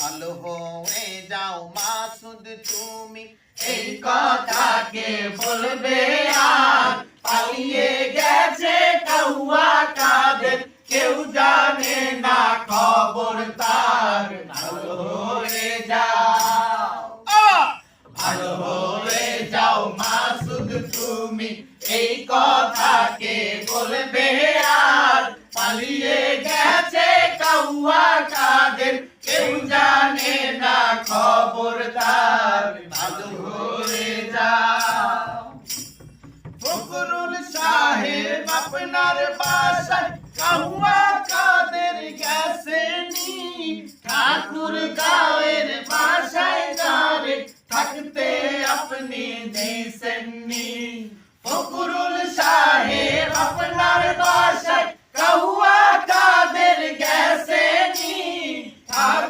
ভালো হয়ে যাও মাসুদ তুমি, এই কথাকে বলবে আর পালিয়ে গেছে কাউয়া কাদের, কেউ জানে না খবর তার। ভালো হয়ে যাও, ভালো হয়ে যাও মাসুদ তুমি, এই কথাকে বলবে আর পালিয়ে গেছে কাউয়া কাদের, কেউ জানে না খবর তার। ভালো হয়ে যাও। ফখরুল সাহেব আপনার বাসায় কাউয়া কাদের গেছেনি, ঠাকুর গাঁয়ের বাসায় যারে থাকতে আপনি দিছেননি। ফখরুল সাহেব আপনার বাসায় কাউয়া